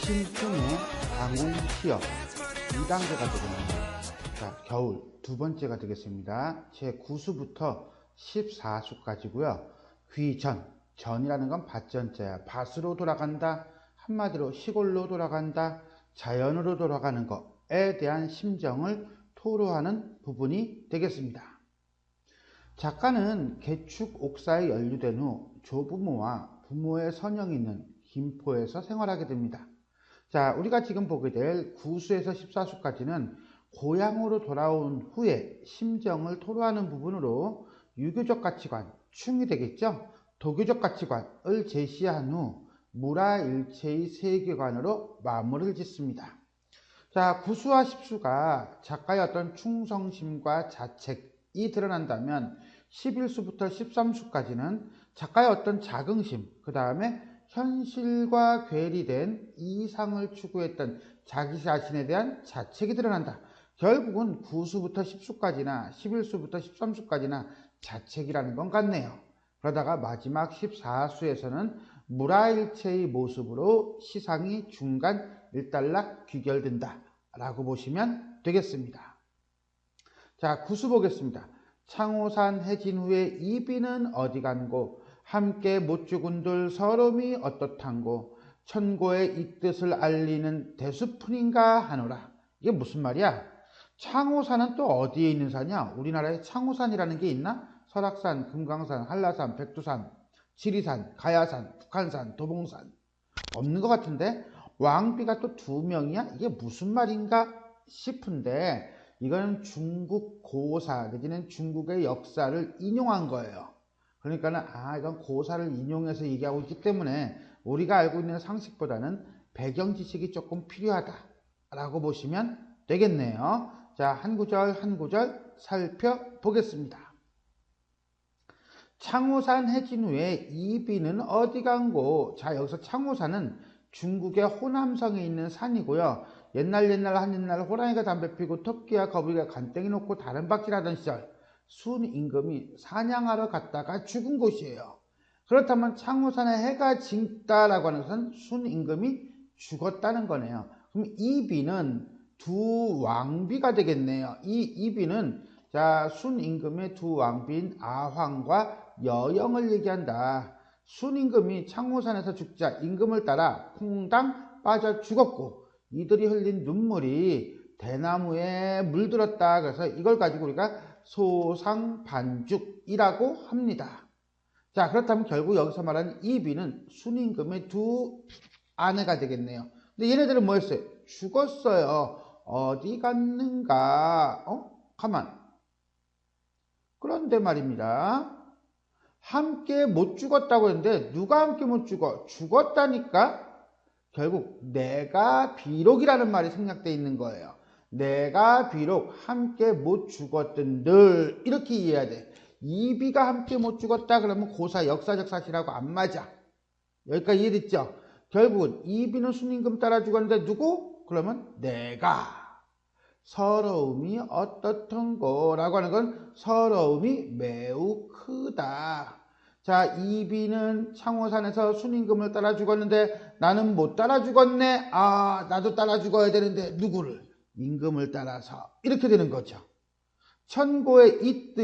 신풍의 방운 시험 2단계가 되겠네요. 자, 겨울 두 번째가 되겠습니다. 제 9수부터 14수까지고요. 귀전, 전이라는 건 밭전자야. 밭으로 돌아간다. 한마디로 시골로 돌아간다. 자연으로 돌아가는 것에 대한 심정을 토로하는 부분이 되겠습니다. 작가는 개축 옥사에 연루된 후 조부모와 부모의 선영이 있는 김포에서 생활하게 됩니다. 자, 우리가 지금 보게 될 9수에서 14수까지는 고향으로 돌아온 후에 심정을 토로하는 부분으로 유교적 가치관, 충이 되겠죠? 도교적 가치관을 제시한 후 무라일체의 세계관으로 마무리를 짓습니다. 자, 9수와 10수가 작가의 어떤 충성심과 자책이 드러난다면 11수부터 13수까지는 작가의 어떤 자긍심, 그 다음에 현실과 괴리된 이상을 추구했던 자기 자신에 대한 자책이 드러난다. 결국은 9수부터 10수까지나 11수부터 13수까지나 자책이라는 건 같네요. 그러다가 마지막 14수에서는 무라일체의 모습으로 시상이 중간 일단락 귀결된다 라고 보시면 되겠습니다. 자, 9수 보겠습니다. 창호산 해진 후에 이비는 어디 간고 함께 못 죽은들 서름이 어떻단고 천고의 이 뜻을 알리는 대수푼인가 하노라. 이게 무슨 말이야? 창호산은 또 어디에 있는 산이야? 우리나라에 창호산이라는 게 있나? 설악산, 금강산, 한라산, 백두산, 지리산, 가야산, 북한산, 도봉산 없는 것 같은데 왕비가 또 2명이야? 이게 무슨 말인가 싶은데 이거는 중국 고사 내지는 중국의 역사를 인용한 거예요. 그러니까는 이건 고사를 인용해서 얘기하고 있기 때문에 우리가 알고 있는 상식보다는 배경 지식이 조금 필요하다라고 보시면 되겠네요. 자, 한 구절 한 구절 살펴보겠습니다. 창호산 해진 후에 이비는 어디 간고? 자, 여기서 창호산은 중국의 호남성에 있는 산이고요. 옛날 한 옛날 호랑이가 담배 피고 토끼와 거북이가 간땡이 놓고 다른 박질하던 시절 순임금이 사냥하러 갔다가 죽은 곳이에요. 그렇다면 창호산에 해가 진다라고 하는 것은 순임금이 죽었다는 거네요. 그럼 이비는 두 왕비가 되겠네요. 이 이비는 자, 순임금의 두 왕비인 아황과 여영을 얘기한다. 순임금이 창호산에서 죽자 임금을 따라 퐁당 빠져 죽었고 이들이 흘린 눈물이 대나무에 물들었다. 그래서 이걸 가지고 우리가 소상반죽이라고 합니다. 자, 그렇다면 결국 여기서 말하는 이비는 순임금의 두 아내가 되겠네요. 근데 얘네들은 뭐 했어요? 죽었어요. 어디 갔는가? 가만. 그런데 말입니다. 함께 못 죽었다고 했는데 누가 함께 못 죽어? 죽었다니까? 결국 내가 비록이라는 말이 생략되어 있는 거예요. 내가 비록 함께 못 죽었던들 이렇게 이해해야 돼. 이비가 함께 못 죽었다 그러면 고사 역사적 사실하고 안 맞아. 여기까지 이해됐죠? 결국은 이비는 순임금 따라 죽었는데 누구? 그러면 내가. 서러움이 어떻던고 라고 하는 건 서러움이 매우 크다. 자, 이비는 창호산에서 순임금을 따라 죽었는데 나는 못 따라 죽었네. 나도 따라 죽어야 되는데 누구를? 임금을 따라서. 이렇게 되는 거죠. 천고의 이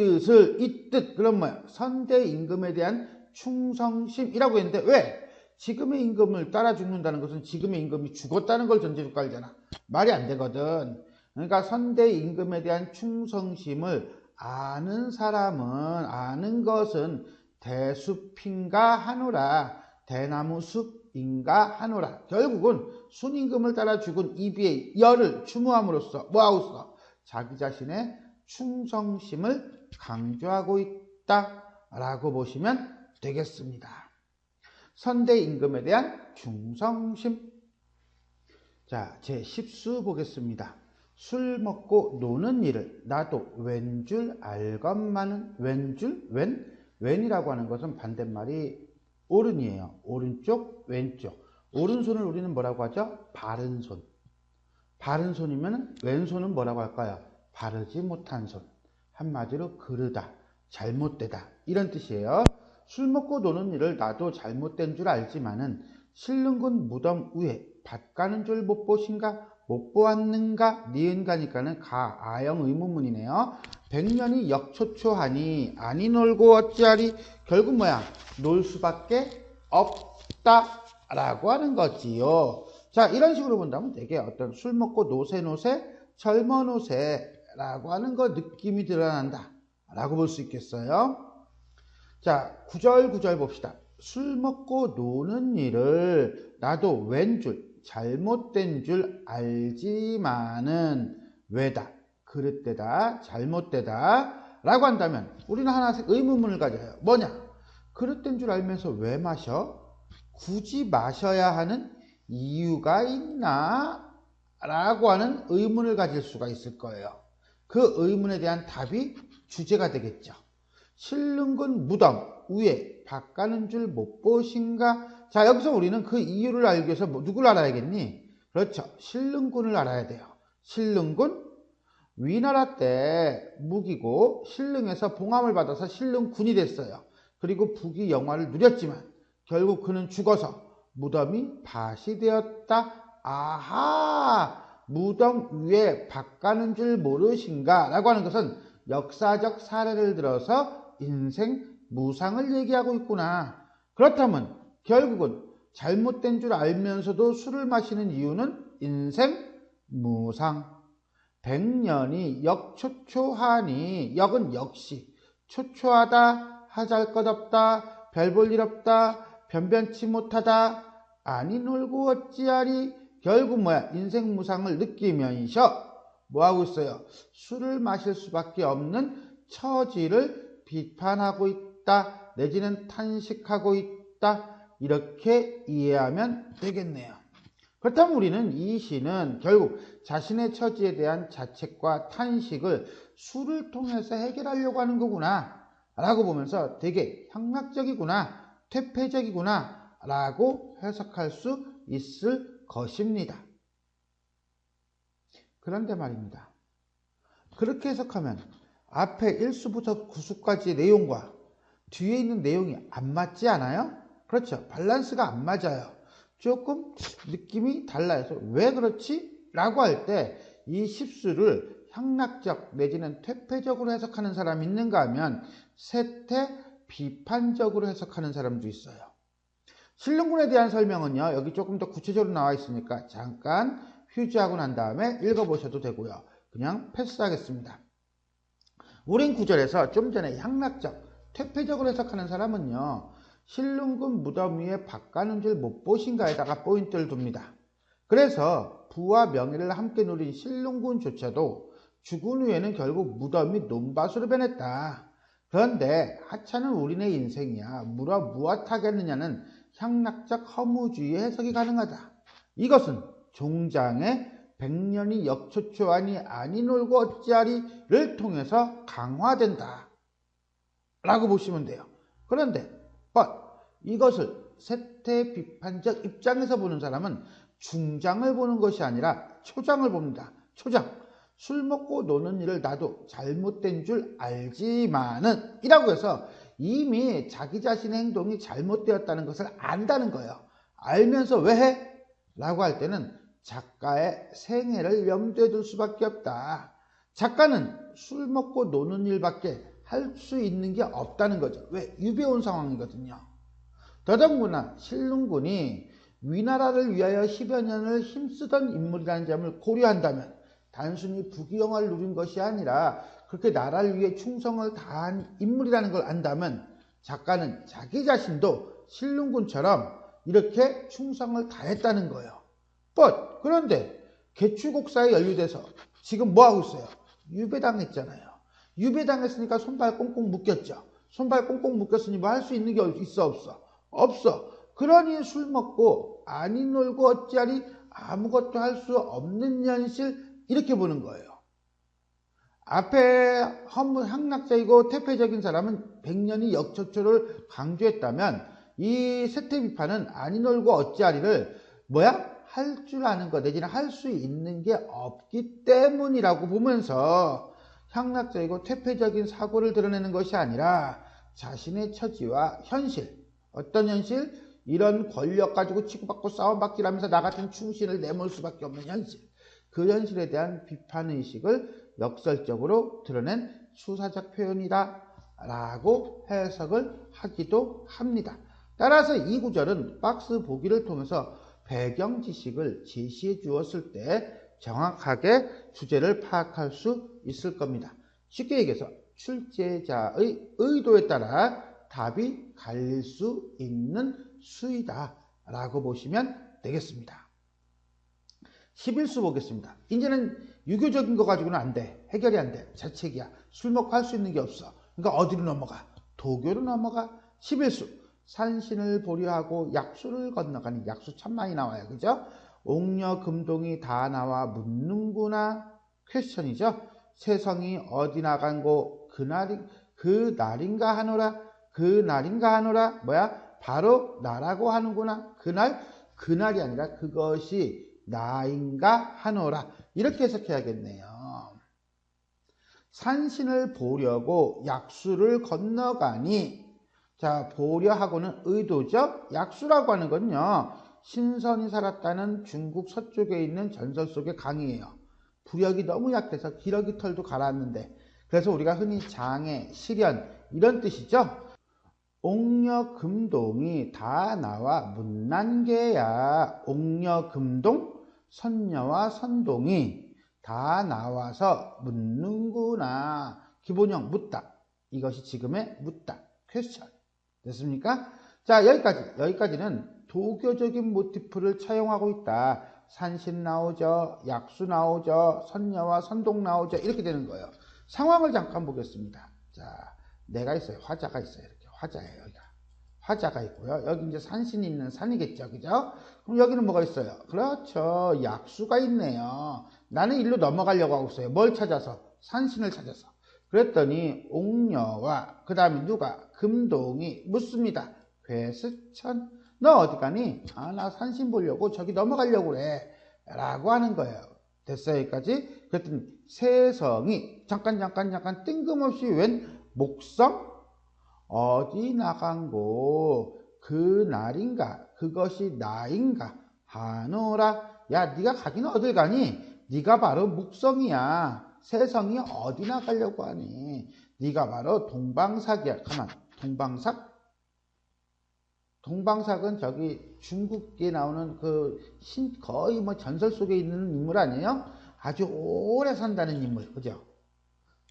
뜻 그럼 뭐야? 선대 임금에 대한 충성심이라고 했는데 왜? 지금의 임금을 따라 죽는다는 것은 지금의 임금이 죽었다는 걸 전제로 깔잖아. 말이 안 되거든. 그러니까 선대 임금에 대한 충성심을 아는 사람은 아는 것은 대숲인가 하노라. 대나무숲인가 하노라. 결국은 순임금을 따라 죽은 이비의 열을 추모함으로써 뭐하고서 자기 자신의 충성심을 강조하고 있다라고 보시면 되겠습니다. 선대 임금에 대한 충성심. 자, 제 10수 보겠습니다. 술 먹고 노는 일을 나도 웬 줄 알건만은 웬이라고 하는 것은 반대말이 오른이에요. 오른쪽, 왼쪽. 오른손을 우리는 뭐라고 하죠? 바른 손. 바른 손이면 왼손은 뭐라고 할까요? 바르지 못한 손. 한마디로 그르다, 잘못되다 이런 뜻이에요. 술 먹고 노는 일을 나도 잘못된 줄 알지만은 실른군 무덤 위에 밭 가는 줄 못 보신가? 못 보았는가? 니은가니까는 아영 의문문이네요. 백년이 역초초하니 아니 놀고 어찌하리? 결국 뭐야? 놀 수밖에 없다 라고 하는 거지요. 자, 이런 식으로 본다면 되게 어떤 술 먹고 노세 젊어 노세 라고 하는 거 느낌이 드러난다 라고 볼 수 있겠어요. 자, 구절 봅시다. 술 먹고 노는 일을 나도 왠줄 잘못된 줄 알지만은 왜다, 그릇되다, 잘못되다 라고 한다면 우리는 하나씩 의문문을 가져요. 뭐냐? 그릇된 줄 알면서 왜 마셔? 굳이 마셔야 하는 이유가 있나? 라고 하는 의문을 가질 수가 있을 거예요. 그 의문에 대한 답이 주제가 되겠죠. 신릉군 무덤 위에 밭 가는 줄 못 보신가? 자, 여기서 우리는 그 이유를 알기 위해서 누굴 알아야겠니? 그렇죠. 신릉군을 알아야 돼요. 신릉군, 위나라 때 무기고 신릉에서 봉함을 받아서 신릉군이 됐어요. 그리고 북이 영화를 누렸지만 결국 그는 죽어서 무덤이 밭이 되었다. 아하! 무덤 위에 밭 가는 줄 모르신가? 라고 하는 것은 역사적 사례를 들어서 인생 무상을 얘기하고 있구나. 그렇다면 결국은 잘못된 줄 알면서도 술을 마시는 이유는 인생 무상. 백년이 역초초하니, 역은 역시, 초초하다, 하잘 것 없다, 별 볼 일 없다, 변변치 못하다, 아니 놀고 어찌하리. 결국 뭐야? 인생 무상을 느끼면서 뭐하고 있어요? 술을 마실 수밖에 없는 처지를 비판하고 있다, 내지는 탄식하고 있다, 이렇게 이해하면 되겠네요. 그렇다면 우리는 이 시는 결국 자신의 처지에 대한 자책과 탄식을 술을 통해서 해결하려고 하는 거구나 라고 보면서 되게 향락적이구나, 퇴폐적이구나 라고 해석할 수 있을 것입니다. 그런데 말입니다. 그렇게 해석하면 앞에 1수부터 9수까지의 내용과 뒤에 있는 내용이 안 맞지 않아요? 그렇죠. 밸런스가 안 맞아요. 조금 느낌이 달라요. 왜 그렇지? 라고 할 때 이 10수를 향락적 내지는 퇴폐적으로 해석하는 사람이 있는가 하면 세태 비판적으로 해석하는 사람도 있어요. 신릉군에 대한 설명은요, 여기 조금 더 구체적으로 나와 있으니까 잠깐 휴지하고 난 다음에 읽어보셔도 되고요. 그냥 패스하겠습니다. 우린 구절에서 좀 전에 향락적, 퇴폐적으로 해석하는 사람은요, 신릉군 무덤 위에 밭 가는 줄 못 보신가에다가 포인트를 둡니다. 그래서 부와 명예를 함께 누린 신릉군조차도 죽은 후에는 결국 무덤이 논밭으로 변했다. 그런데 하찮은 우리네 인생이야 무엇하겠느냐는 향락적 허무주의의 해석이 가능하다. 이것은 종장의 백년이 역초초하니 아니 놀고 어찌하리를 통해서 강화된다 라고 보시면 돼요. 그런데 이것을 세태 비판적 입장에서 보는 사람은 중장을 보는 것이 아니라 초장을 봅니다. 초장. 술 먹고 노는 일을 나도 잘못된 줄 알지만은 이라고 해서 이미 자기 자신의 행동이 잘못되었다는 것을 안다는 거예요. 알면서 왜 해? 라고 할 때는 작가의 생애를 염두에 둘 수밖에 없다. 작가는 술 먹고 노는 일밖에 할 수 있는 게 없다는 거죠. 왜? 유배온 상황이거든요. 더더군다나 신릉군이 위나라를 위하여 10여 년을 힘쓰던 인물이라는 점을 고려한다면 단순히 부귀영화를 누린 것이 아니라 그렇게 나라를 위해 충성을 다한 인물이라는 걸 안다면 작가는 자기 자신도 신릉군처럼 이렇게 충성을 다했다는 거예요. 그런데 개추곡사에 연루돼서 지금 뭐하고 있어요? 유배당했잖아요. 유배당했으니까 손발 꽁꽁 묶였죠. 손발 꽁꽁 묶였으니 뭐 할 수 있는 게 있어 없어? 없어. 그러니 술 먹고 아니 놀고 어찌하리 아무것도 할 수 없는 현실 이렇게 보는 거예요. 앞에 향락적이고 퇴폐적인 사람은 백년이 역초초를 강조했다면 이 세태 비판은 아니 놀고 어찌하리를 할 줄 아는 것 내지는 할 수 있는 게 없기 때문이라고 보면서 향락적이고 퇴폐적인 사고를 드러내는 것이 아니라 자신의 처지와 현실, 어떤 현실? 이런 권력 가지고 치고받고 싸움받기라면서 나 같은 충신을 내몰 수밖에 없는 현실. 그 현실에 대한 비판의식을 역설적으로 드러낸 수사적 표현이다 라고 해석을 하기도 합니다. 따라서 이 구절은 박스 보기를 통해서 배경 지식을 제시해 주었을 때 정확하게 주제를 파악할 수 있을 겁니다. 쉽게 얘기해서 출제자의 의도에 따라 답이 갈릴 수 있는 수이다 라고 보시면 되겠습니다. 11수 보겠습니다. 이제는 유교적인 거 가지고는 안 돼. 해결이 안 돼. 자책이야. 술 먹고 할 수 있는 게 없어. 그러니까 어디로 넘어가? 도교로 넘어가. 11수. 산신을 보려하고 약수를 건너가니 약수 참 많이 나와요. 그죠? 옥녀 금동이 다 나와 묻는구나. 퀘스천이죠. 세성이 어디 나간고 그날인가 하노라. 그날인가 하노라. 뭐야? 바로 나라고 하는구나. 그날이 아니라 그것이 나인가 하노라. 이렇게 해석해야겠네요. 산신을 보려고 약수를 건너가니, 자, 보려하고는 의도적 약수라고 하는 건요, 신선이 살았다는 중국 서쪽에 있는 전설 속의 강이에요. 부력이 너무 약해서 기러기 털도 갈았는데, 그래서 우리가 흔히 장애, 시련 이런 뜻이죠. 옥녀 금동이 다 나와 묻난게야. 옥녀 금동, 선녀와 선동이 다 나와서 묻는구나. 기본형 묻다. 이것이 지금의 묻다. 퀘스천. 됐습니까? 자, 여기까지는 도교적인 모티프를 차용하고 있다. 산신 나오죠. 약수 나오죠. 선녀와 선동 나오죠. 이렇게 되는 거예요. 상황을 잠깐 보겠습니다. 자, 내가 있어요. 화자가 있어요. 이렇게 화자예요. 여기가. 화자가 있고요. 여기 이제 산신이 있는 산이겠죠. 그죠? 그럼 여기는 뭐가 있어요? 그렇죠. 약수가 있네요. 나는 일로 넘어가려고 하고 있어요. 뭘 찾아서? 산신을 찾아서. 그랬더니 옥녀와 그 다음에 누가? 금동이 묻습니다. 괴스천, 너 어디 가니? 아, 나 산신 보려고 저기 넘어가려고 그래 라고 하는 거예요. 됐어요? 여기까지? 그랬더니 세성이 잠깐 뜬금없이 웬 목성? 어디 나간고 그날인가 그것이 나인가 하노라. 야, 네가 가긴 어딜 가니? 네가 바로 묵성이야. 세성이 어디 나가려고 하니? 네가 바로 동방삭이야. 가만, 동방삭? 동방삭은 저기 중국에 나오는 거의 뭐 전설 속에 있는 인물 아니에요? 아주 오래 산다는 인물, 그죠?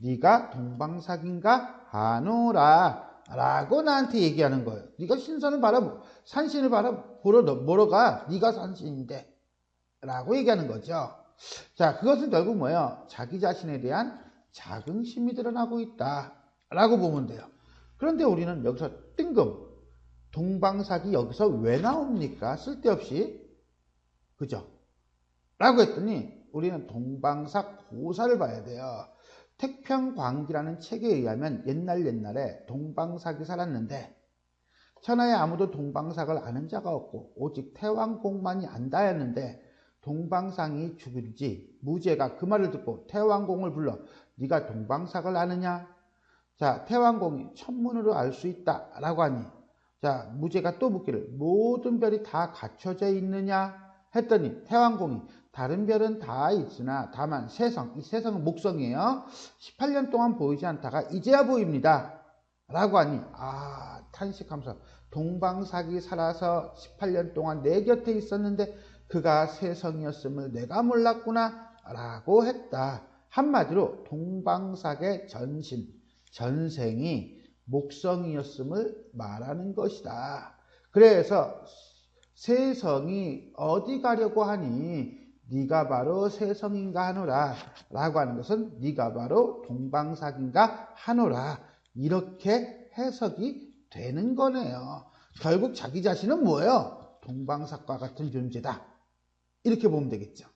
네가 동방삭인가 하노라 라고 나한테 얘기하는 거예요. 네가 산신을 보러 가. 네가 산신인데 라고 얘기하는 거죠. 자, 그것은 결국 뭐예요? 자기 자신에 대한 자긍심이 드러나고 있다 라고 보면 돼요. 그런데 우리는 여기서 뜬금 동방삭이 여기서 왜 나옵니까? 쓸데없이. 그죠? 라고 했더니 우리는 동방삭 고사를 봐야 돼요. 택평광기라는 책에 의하면 옛날에 동방삭이 살았는데 천하에 아무도 동방삭을 아는 자가 없고 오직 태왕공만이 안다였는데 동방삭이 죽은 지 무제가 그 말을 듣고 태왕공을 불러 네가 동방삭을 아느냐? 자, 태왕공이 천문으로 알 수 있다 라고 하니 자, 무제가 또 묻기를 모든 별이 다 갖춰져 있느냐? 했더니 태왕공이 다른 별은 다 있으나 다만 세성, 이 세성은 목성이에요. 18년 동안 보이지 않다가 이제야 보입니다. 라고 하니 탄식하면서 동방삭이 살아서 18년 동안 내 곁에 있었는데 그가 세성이었음을 내가 몰랐구나 라고 했다. 한마디로 동방삭의 전생이 목성이었음을 말하는 것이다. 그래서 세성이 어디 가려고 하니 네가 바로 세성인가 하노라 라고 하는 것은 네가 바로 동방삭인가 하노라 이렇게 해석이 되는 거네요. 결국 자기 자신은 뭐예요? 동방삭과 같은 존재다. 이렇게 보면 되겠죠.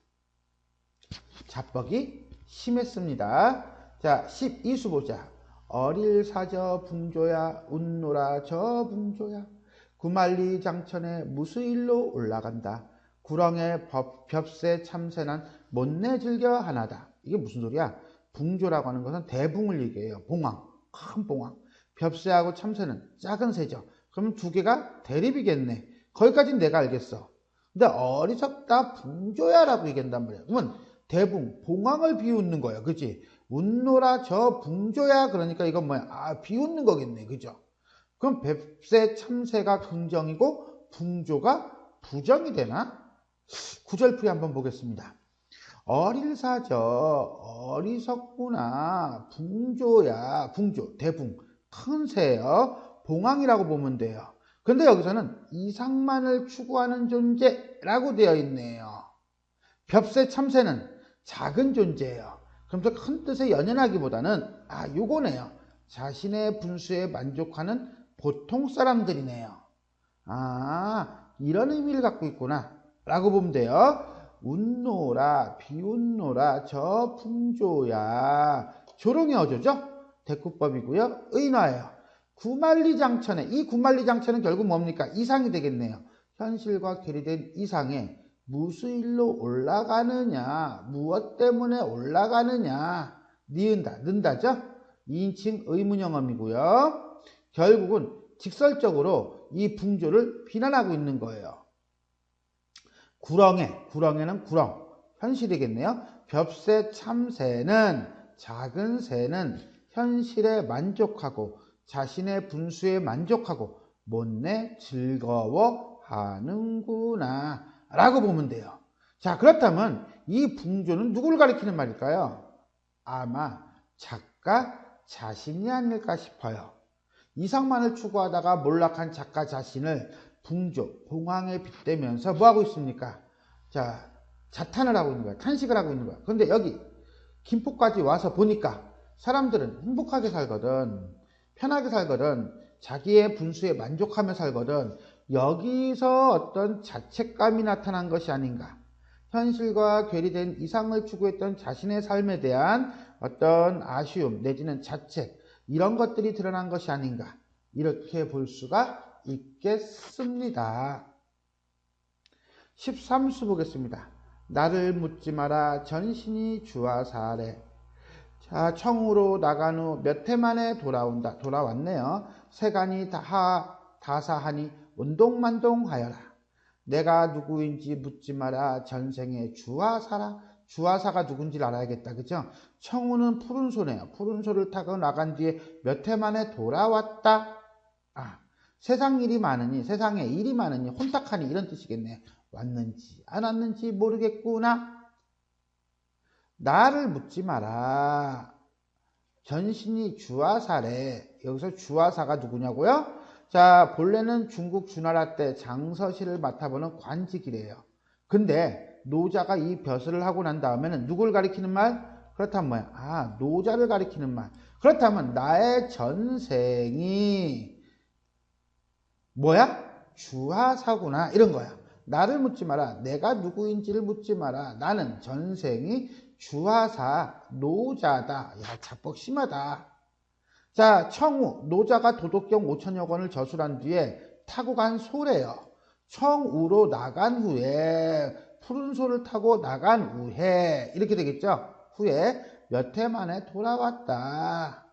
자뻑이 심했습니다. 자, 12수 보자. 어릴 사저 붕조야 웃노라 저 붕조야 구만리 장천에 무수일로 올라간다. 구렁에 벽새 참새난 못내 즐겨 하나다. 이게 무슨 소리야? 붕조라고 하는 것은 대붕을 얘기해요. 봉황, 큰 봉황. 벽새하고 참새는 작은 새죠. 그러면 두 개가 대립이겠네. 거기까지는 내가 알겠어. 근데 어리석다 붕조야 라고 얘기한단 말이야. 그러면 대붕, 봉황을 비웃는 거야. 그치? 웃노라 저 붕조야. 그러니까 이건 뭐야? 아, 비웃는 거겠네. 그죠? 그럼 뱁새 참새가 긍정이고 붕조가 부정이 되나? 구절풀이 한번 보겠습니다. 어릴사저 어리석구나 붕조야. 붕조 대붕 큰 새요. 봉황이라고 보면 돼요. 근데 여기서는 이상만을 추구하는 존재라고 되어 있네요. 뱁새 참새는 작은 존재예요. 그러면서 큰 뜻에 연연하기보다는 요거네요. 자신의 분수에 만족하는 보통 사람들이네요. 이런 의미를 갖고 있구나 라고 보면 돼요. 웃노라 비웃노라 저 붕조야. 조롱의 어조죠. 대꾸법이고요. 의나예요. 구만리장천에, 이 구만리장천은 결국 뭡니까? 이상이 되겠네요. 현실과 괴리된 이상에 무수일로 올라가느냐, 무엇 때문에 올라가느냐, 니은다, 는다죠? 2인칭 의문형음이고요. 결국은 직설적으로 이 붕조를 비난하고 있는 거예요. 구렁에는 구렁, 현실이겠네요. 뱁새 참새는, 작은 새는 현실에 만족하고 자신의 분수에 만족하고 못내 즐거워하는구나 라고 보면 돼요. 자, 그렇다면 이 붕조는 누구를 가리키는 말일까요? 아마 작가 자신이 아닐까 싶어요. 이상만을 추구하다가 몰락한 작가 자신을 붕조, 봉황에 빗대면서 뭐하고 있습니까? 자, 자탄을 하고 있는 거야. 탄식을 하고 있는 거야. 그런데 여기 김포까지 와서 보니까 사람들은 행복하게 살거든, 편하게 살거든, 자기의 분수에 만족하며 살거든. 여기서 어떤 자책감이 나타난 것이 아닌가. 현실과 괴리된 이상을 추구했던 자신의 삶에 대한 어떤 아쉬움 내지는 자책, 이런 것들이 드러난 것이 아닌가. 이렇게 볼 수가 있겠습니다. 13수 보겠습니다. 나를 묻지 마라 전신이 주하사래. 자, 청으로 나간 후 몇 해 만에 돌아왔네요. 세간이 다사하니 운동만동하여라. 내가 누구인지 묻지 마라 전생에 주하사라. 주하사가 누군지 알아야겠다. 그죠? 청우는 푸른 소네요. 푸른 소를 타고 나간 뒤에 몇 해 만에 돌아왔다. 세상에 일이 많으니 혼탁하니 이런 뜻이겠네. 왔는지 안 왔는지 모르겠구나. 나를 묻지 마라. 전신이 주하사래. 여기서 주하사가 누구냐고요? 자, 본래는 중국 주나라 때 장서실을 맡아보는 관직이래요. 근데 노자가 이 벼슬을 하고 난 다음에는 누굴 가리키는 말? 그렇다면 뭐야? 노자를 가리키는 말. 그렇다면 나의 전생이 뭐야? 주하사구나 이런 거야. 나를 묻지 마라. 내가 누구인지를 묻지 마라. 나는 전생이 주하사 노자다. 야, 자뻑 심하다. 자, 청우 노자가 도덕경 5천여 권을 저술한 뒤에 타고 간 소래요. 청우로 나간 후에 푸른 소를 타고 나간 후에 이렇게 되겠죠. 후에 몇 해 만에 돌아왔다.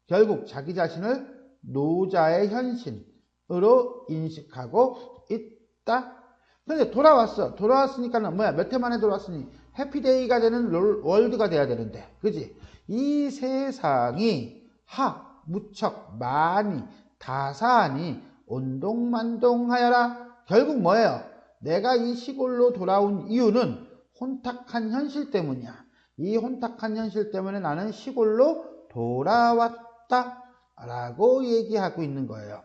결국 자기 자신을 노자의 현신으로 인식하고 있다. 근데 돌아왔으니까는 뭐야? 몇 해 만에 돌아왔으니 해피데이가 되는 월드가 돼야 되는데, 그지? 이 세상이 무척 많이 다사하니 온동만동하여라. 결국 뭐예요? 내가 이 시골로 돌아온 이유는 혼탁한 현실 때문이야. 이 혼탁한 현실 때문에 나는 시골로 돌아왔다 라고 얘기하고 있는 거예요.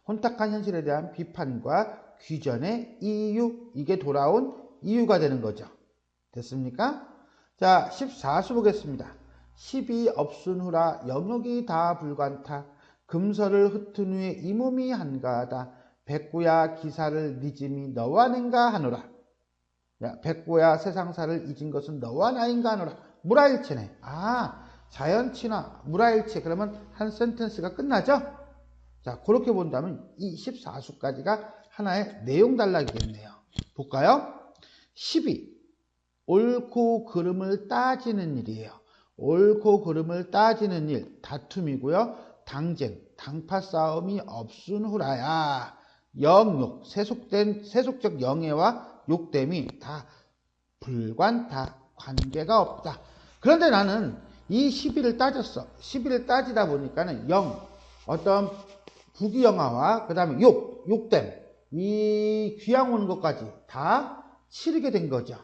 혼탁한 현실에 대한 비판과 귀전의 이유, 이게 돌아온 이유가 되는 거죠. 됐습니까? 자, 14수 보겠습니다. 10이 없은 후라 영역이 다 불관타. 금서를 흩은 후에 이 몸이 한가하다. 백구야 기사를 잊음이 너와 nen가 하노라. 야, 백구야 세상사를 잊은 것은 너와 나인가 하노라. 무라일체네. 자연친화, 무라일체. 그러면 한 센텐스가 끝나죠? 자, 그렇게 본다면 이 14수까지가 하나의 내용 단락이겠네요. 볼까요? 10이 옳고 그름을 따지는 일이에요. 옳고 그름을 따지는 일, 다툼이고요. 당쟁, 당파 싸움이 없은 후라야. 영욕, 세속적 영예와 욕됨이 다 불관다. 관계가 없다. 그런데 나는 이 12를 따졌어. 12를 따지다 보니까는 어떤 부귀영화와 그 다음에 욕됨, 이 귀양 오는 것까지 다 치르게 된 거죠.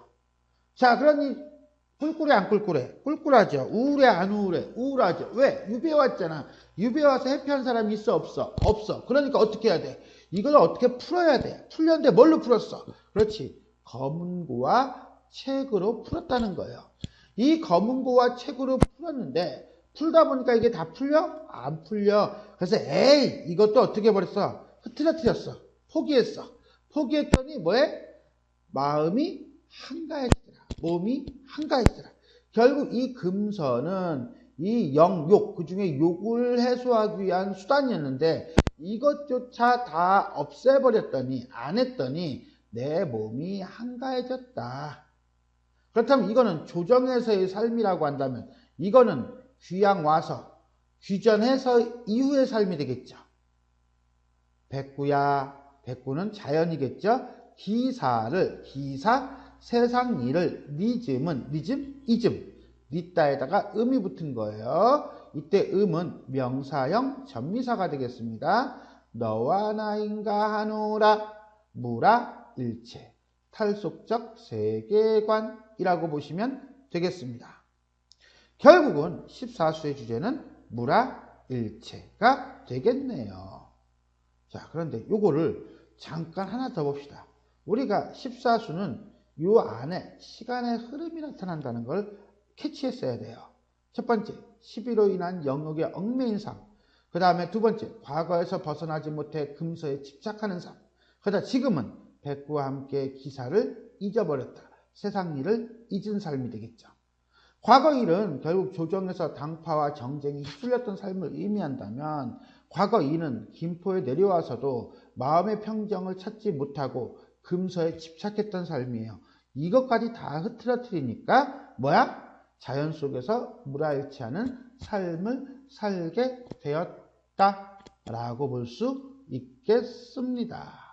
자, 그러니 꿀꿀해 안 꿀꿀해? 꿀꿀하죠. 우울해 안 우울해? 우울하죠. 왜? 유비에 왔잖아. 유비에 와서 해피한 사람이 있어 없어? 없어. 그러니까 어떻게 해야 돼? 이걸 어떻게 풀어야 돼? 풀렸는데 뭘로 풀었어? 그렇지. 검은고와 책으로 풀었다는 거예요. 이 검은고와 책으로 풀었는데 풀다 보니까 이게 다 풀려? 안 풀려. 그래서 에이 이것도 어떻게 해버렸어? 흐트러뜨렸어. 포기했어. 포기했더니 뭐해? 마음이 한가해지더라. 몸이 한가해지더라. 결국 이 금서는 이 영욕, 그 중에 욕을 해소하기 위한 수단이었는데 이것조차 다 없애버렸더니 안 했더니 내 몸이 한가해졌다. 그렇다면 이거는 조정에서의 삶이라고 한다면 이거는 귀양 와서 귀전해서 이후의 삶이 되겠죠. 백구야, 백구는 자연이겠죠. 기사, 세상 일을, 니즘, 이즘, 니따에다가 음이 붙은 거예요. 이때 음은 명사형 전미사가 되겠습니다. 너와 나인가 하노라, 무라, 일체, 탈속적 세계관이라고 보시면 되겠습니다. 결국은 14수의 주제는 무라일체가 되겠네요. 자, 그런데 요거를 잠깐 하나 더 봅시다. 우리가 14수는 요 안에 시간의 흐름이 나타난다는 걸 캐치했어야 돼요. 첫 번째, 12로 인한 영역의 얽매인 삶. 그 다음에 두 번째, 과거에서 벗어나지 못해 금서에 집착하는 삶. 그러다 지금은 백구와 함께 기사를 잊어버렸다. 세상 일을 잊은 삶이 되겠죠. 과거 일은 결국 조정에서 당파와 정쟁이 휩쓸렸던 삶을 의미한다면 과거 일은 김포에 내려와서도 마음의 평정을 찾지 못하고 금서에 집착했던 삶이에요. 이것까지 다 흐트러뜨리니까 뭐야? 자연 속에서 무라일치하는 삶을 살게 되었다라고 볼 수 있겠습니다.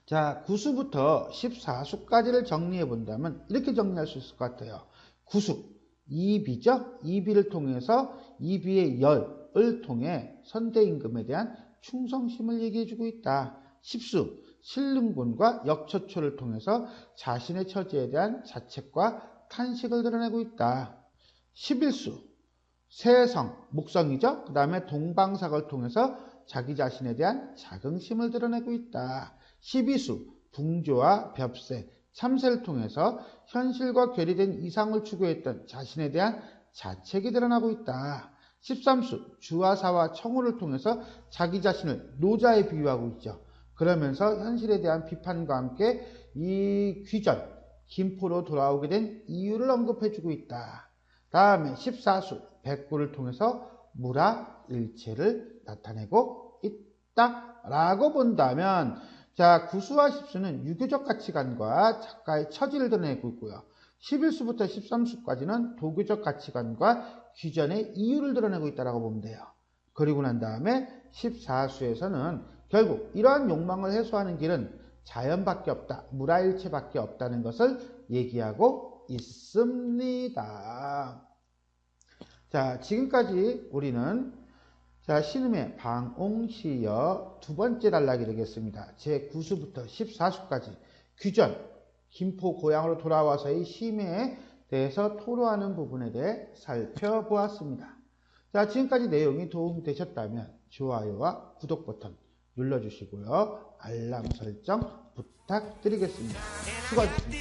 자, 9수부터 14수까지를 정리해 본다면 이렇게 정리할 수 있을 것 같아요. 9수, 이비죠? 이비를 통해서 이비의 열을 통해 선대임금에 대한 충성심을 얘기해 주고 있다. 10수, 신릉군과 역처초를 통해서 자신의 처지에 대한 자책과 탄식을 드러내고 있다. 11수, 세성, 목성이죠? 그 다음에 동방삭을 통해서 자기 자신에 대한 자긍심을 드러내고 있다. 12수, 붕조와 벽세, 참새를 통해서 현실과 괴리된 이상을 추구했던 자신에 대한 자책이 드러나고 있다. 13수, 주화사와 청우를 통해서 자기 자신을 노자에 비유하고 있죠. 그러면서 현실에 대한 비판과 함께 이 귀전, 김포로 돌아오게 된 이유를 언급해주고 있다. 다음에 14수, 백구를 통해서 무라일체를 나타내고 있다라고 본다면 자, 9수와 10수는 유교적 가치관과 작가의 처지를 드러내고 있고요. 11수부터 13수까지는 도교적 가치관과 귀전의 이유를 드러내고 있다고 보면 돼요. 그리고 난 다음에 14수에서는 결국 이러한 욕망을 해소하는 길은 자연밖에 없다, 무라일체밖에 없다는 것을 얘기하고 있습니다. 자, 지금까지 우리는 신음의 방옹시여 두 번째 단락이 되겠습니다. 제9수부터 14수까지 귀전, 김포 고향으로 돌아와서의 심해에 대해서 토로하는 부분에 대해 살펴보았습니다. 자, 지금까지 내용이 도움이 되셨다면 좋아요와 구독 버튼 눌러주시고요. 알람 설정 부탁드리겠습니다. 수고하셨습니다.